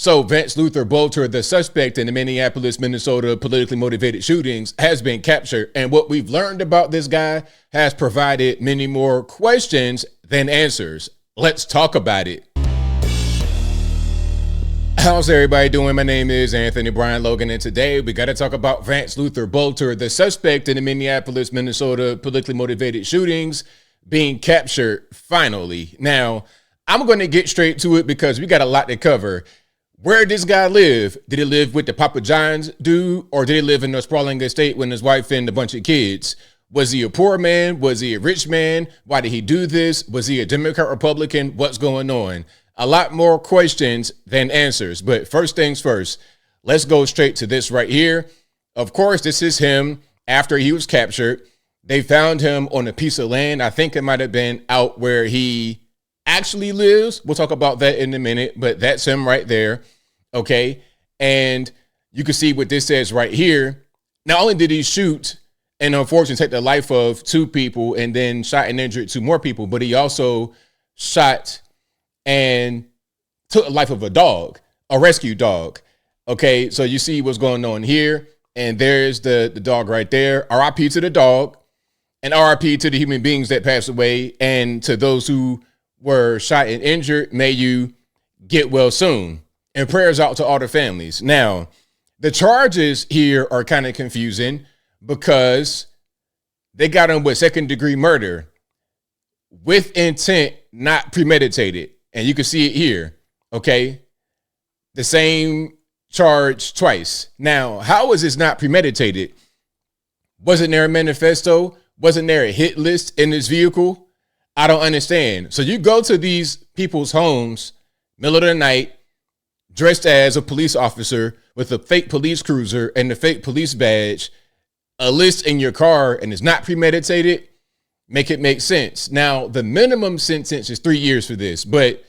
So Vance Luther Boelter, the suspect in the Minneapolis, Minnesota politically motivated shootings, has been captured. And what we've learned about this guy has provided many more questions than answers. Let's talk about it. How's everybody doing? My name is Anthony Brian Logan, and today we got to talk about Vance Luther Boelter, the suspect in the Minneapolis, Minnesota politically motivated shootings, being captured finally. Now, I'm going to get straight to it because we got a lot to cover. Where did this guy live? Did he live with the Papa John's dude, or did he live in a sprawling estate with his wife and a bunch of kids? Was he a poor man? Was he a rich man? Why did he do this? Was he a Democrat, Republican? What's going on? A lot more questions than answers. But first things first, let's go straight to this right here. Of course, this is him after he was captured. They found him on a piece of land. I think it might have been out where he actually lives. We'll talk about that in a minute, but that's him right there. Okay. And you can see what this says right here. Not only did he shoot and unfortunately take the life of 2 people and then shot and injured 2 more people, but he also shot and took the life of a dog, a rescue dog. Okay. So you see what's going on here. And there's the dog right there. RIP to the dog and RIP to the human beings that passed away. And to those who were shot and injured, may you get well soon, and prayers out to all the families. Now, the charges here are kind of confusing because they got him with 2nd-degree murder with intent, not premeditated. And you can see it here. Okay. The same charge twice. Now, how is this not premeditated? Wasn't there a manifesto? Wasn't there a hit list in this vehicle? I don't understand. So you go to these people's homes, middle of the night, dressed as a police officer with a fake police cruiser and a fake police badge, a list in your car, and it's not premeditated. Make it make sense. Now, the minimum sentence is 3 years for this, but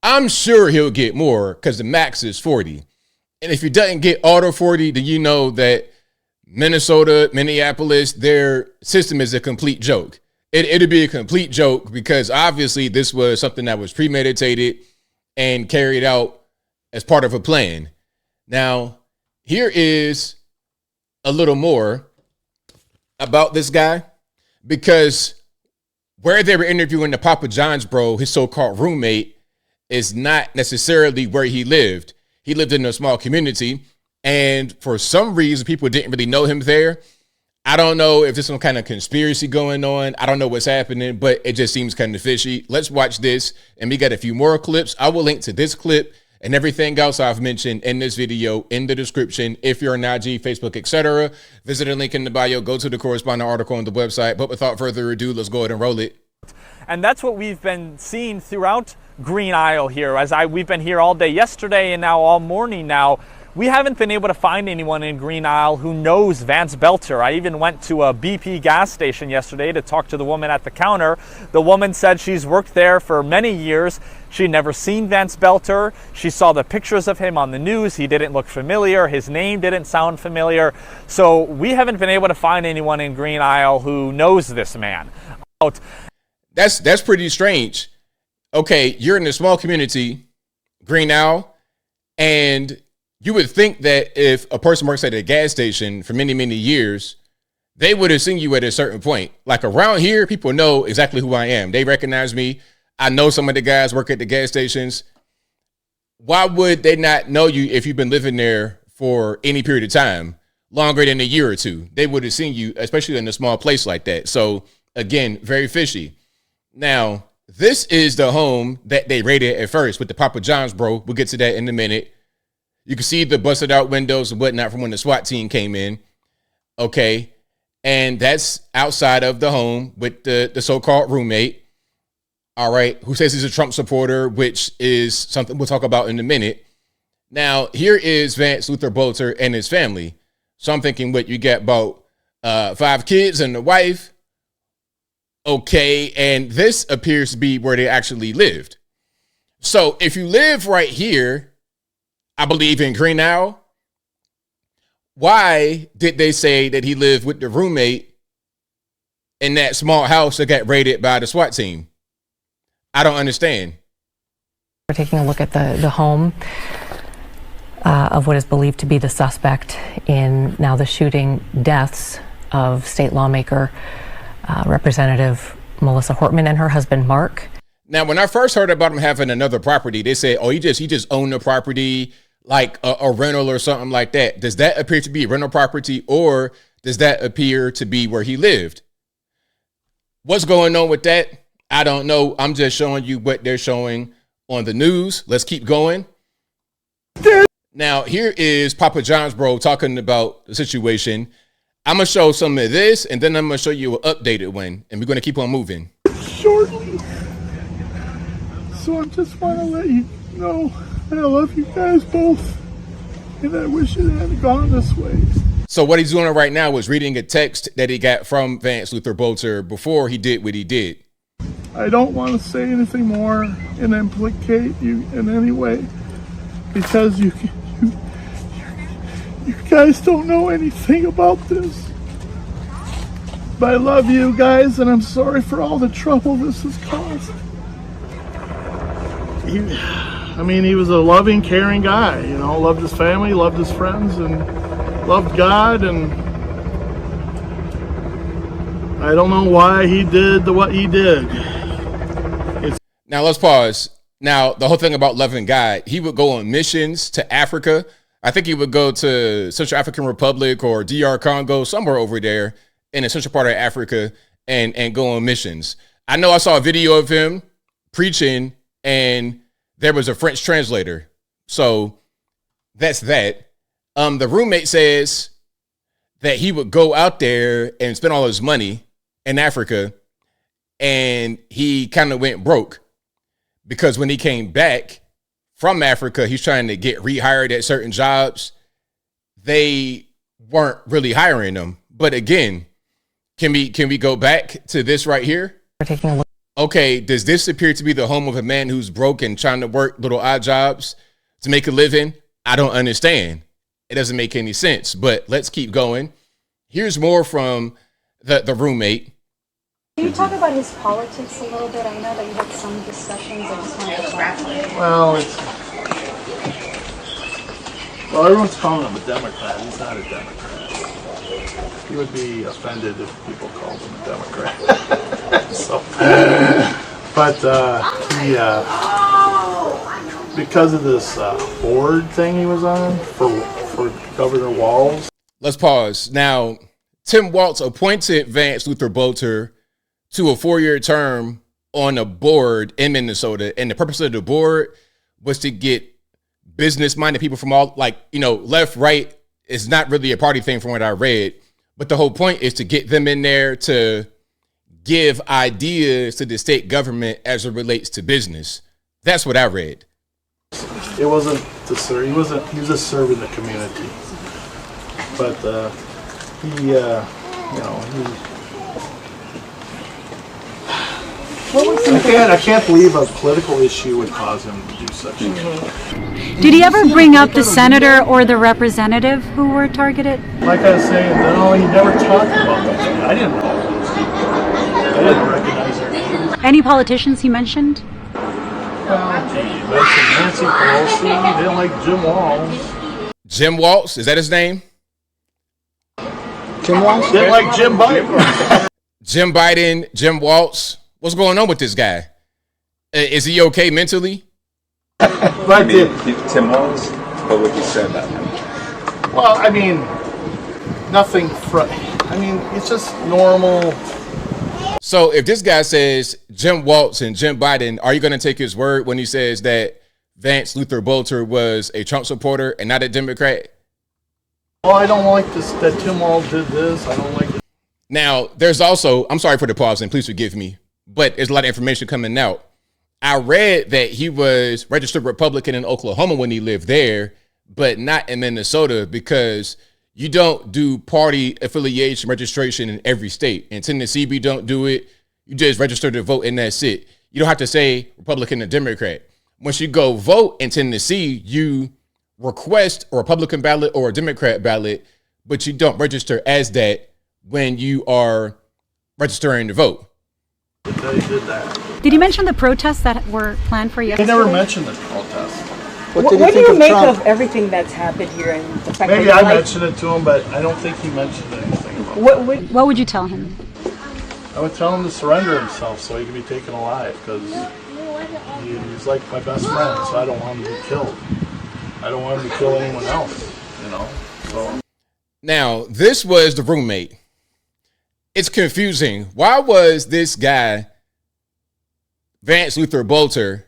I'm sure he'll get more because the max is 40. And if he doesn't get auto 40, then you know that Minnesota, Minneapolis, their system is a complete joke. It'd be a complete joke because obviously this was something that was premeditated and carried out as part of a plan. Now, here is a little more about this guy, because where they were interviewing the Papa John's bro, his so-called roommate, is not necessarily where he lived. He lived in a small community, and for some reason, people didn't really know him there. I don't know if there's some kind of conspiracy going on. I don't know what's happening, but it just seems kind of fishy. Let's watch this, and we got a few more clips. I will link to this clip and everything else I've mentioned in this video in the description. If you're on IG, Facebook, etc., visit the link in the bio. Go to the corresponding article on the website. But without further ado, let's go ahead and roll it. And that's what we've been seeing throughout Green Isle here. We've been here all day yesterday and now all morning now. We haven't been able to find anyone in Green Isle who knows Vance Boelter. I even went to a BP gas station yesterday to talk to the woman at the counter. The woman said she's worked there for many years. She'd never seen Vance Boelter. She saw the pictures of him on the news. He didn't look familiar. His name didn't sound familiar. So we haven't been able to find anyone in Green Isle who knows this man. That's pretty strange. Okay, you're in a small community, Green Isle, and you would think that if a person works at a gas station for many, many years, they would have seen you at a certain point. Like around here, people know exactly who I am. They recognize me. I know some of the guys work at the gas stations. Why would they not know you if you've been living there for any period of time, longer than a year or two? They would have seen you, especially in a small place like that. So again, very fishy. Now, this is the home that they raided at first with the Papa John's bro. We'll get to that in a minute. You can see the busted out windows and whatnot from when the SWAT team came in. Okay. And that's outside of the home with the so-called roommate. All right. Who says he's a Trump supporter, which is something we'll talk about in a minute. Now, here is Vance Luther Boelter and his family. So I'm thinking, what, you got about 5 kids and a wife. Okay. And this appears to be where they actually lived. So if you live right here, I believe in Green Isle, why did they say that he lived with the roommate in that small house that got raided by the SWAT team? I don't understand. We're taking a look at the home. of what is believed to be the suspect in now the shooting deaths of state lawmaker Representative Melissa Hortman and her husband Mark. Now, when I first heard about him having another property, they said, oh, he just owned the property like a rental or something like that. Does that appear to be a rental property, or does that appear to be where he lived? What's going on with that? I don't know. I'm just showing you what they're showing on the news. Let's keep going. Now, here is Papa John's bro talking about the situation. I'm going to show some of this, and then I'm going to show you an updated one, and we're going to keep on moving. Shortly. So I just want to let you know that I love you guys both, and I wish it hadn't gone this way. So what he's doing right now is reading a text that he got from Vance Luther Boelter before he did what he did. I don't want to say anything more and implicate you in any way, because you guys don't know anything about this. But I love you guys, and I'm sorry for all the trouble this has caused. He was a loving, caring guy, loved his family, loved his friends, and loved God, and I don't know why he did what he did. Now let's pause. Now, the whole thing about loving God, he would go on missions to Africa. I think he would go to Central African Republic or DR Congo, somewhere over there in the central part of Africa, and go on missions. I know I saw a video of him preaching, and there was a French translator. So that's that. The roommate says that he would go out there and spend all his money in Africa, and he kind of went broke because when he came back from Africa, he's trying to get rehired at certain jobs. They weren't really hiring him. But again, can we go back to this right here? We're taking a look. Okay, does this appear to be the home of a man who's broke and trying to work little odd jobs to make a living? I don't understand. It doesn't make any sense, but let's keep going. Here's more from the roommate. Can you talk about his politics a little bit? I know that you had some discussions. I just wanted to talk. Well, everyone's calling him a Democrat. He's not a Democrat. He would be offended if people called him a Democrat. Because of this board thing he was on for Governor Walz. Let's pause. Now, Tim Walz appointed Vance Luther Boelter to a 4-year term on a board in Minnesota. And the purpose of the board was to get business-minded people from all, left, right. It's not really a party thing from what I read. But the whole point is to get them in there to give ideas to the state government as it relates to business. That's what I read. It wasn't to serve. He was just serving the community. But I can't believe a political issue would cause him to do such a thing. Did he ever bring up the senator or the representative who were targeted? Like I was saying, no, he never talked about them. I didn't know those people. I didn't recognize their names. Any politicians he mentioned? Well, he mentioned Nancy Pelosi. They didn't like Jim Walz. Jim Walz, is that his name? Jim Walz? Didn't like Jim Biden. Jim Biden, Jim Walz. What's going on with this guy? Is he okay mentally? Tim Walz, what would you say about him? Well, nothing. It's just normal. So if this guy says Jim Walz and Jim Biden, are you going to take his word when he says that Vance Luther Boelter was a Trump supporter and not a Democrat? Well, I don't like this, that Tim Walz did this. I don't like it. Now, there's also, I'm sorry for the pause and please forgive me, but there's a lot of information coming out. I read that he was registered Republican in Oklahoma when he lived there, but not in Minnesota because you don't do party affiliation registration in every state. In Tennessee, we don't do it. You just register to vote and that's it. You don't have to say Republican or Democrat. Once you go vote in Tennessee, you request a Republican ballot or a Democrat ballot, but you don't register as that when you are registering to vote. He did that. Did he mention the protests that were planned for yesterday? He never mentioned the protests. What do you make of everything that's happened here and the fact Maybe that I mentioned it to him, but I don't think he mentioned anything about it. What would you tell him? I would tell him to surrender himself so he can be taken alive, because he's like my best friend, so I don't want him to be killed. I don't want him to kill anyone else, you know. So. Now, this was the roommate. It's confusing. Why was this guy, Vance Luther Boelter,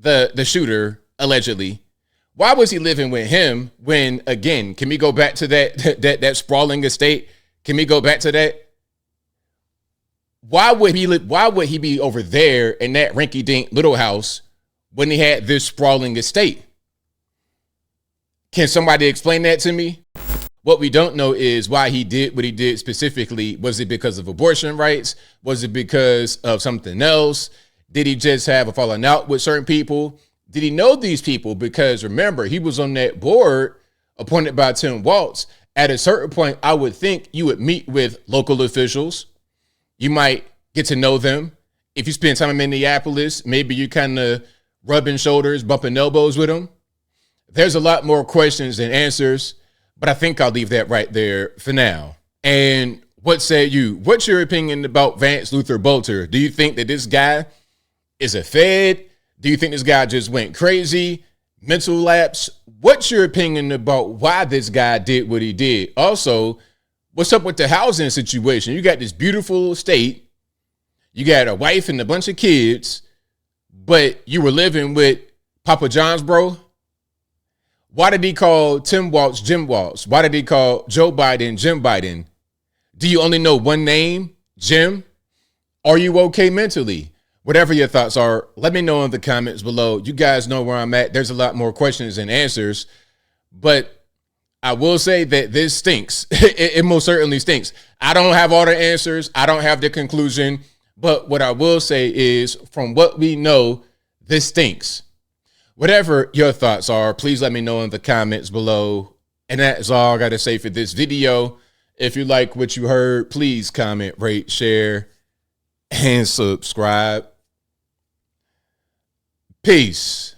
the shooter, allegedly, why was he living with him when, again, can we go back to that sprawling estate? Can we go back to that? Why would he be over there in that rinky-dink little house when he had this sprawling estate? Can somebody explain that to me? What we don't know is why he did what he did specifically. Was it because of abortion rights? Was it because of something else? Did he just have a falling out with certain people? Did he know these people? Because remember, he was on that board appointed by Tim Walz. At a certain point, I would think you would meet with local officials. You might get to know them. If you spend time in Minneapolis, maybe you kind of rubbing shoulders, bumping elbows with them. There's a lot more questions than answers, but I think I'll leave that right there for now. And what say you? What's your opinion about Vance Luther Boelter? Do you think that this guy is a fed? Do you think this guy just went crazy? Mental lapse? What's your opinion about why this guy did what he did? Also, what's up with the housing situation? You got this beautiful estate. You got a wife and a bunch of kids, but you were living with Papa John's bro. Why did he call Tim Walz Jim Walz? Why did he call Joe Biden Jim Biden? Do you only know one name, Jim? Are you okay mentally? Whatever your thoughts are, let me know in the comments below. You guys know where I'm at. There's a lot more questions than answers, but I will say that this stinks. It most certainly stinks. I don't have all the answers. I don't have the conclusion, but what I will say is from what we know, this stinks. Whatever your thoughts are, please let me know in the comments below. And that's all I got to say for this video. If you like what you heard, please comment, rate, share, and subscribe. Peace.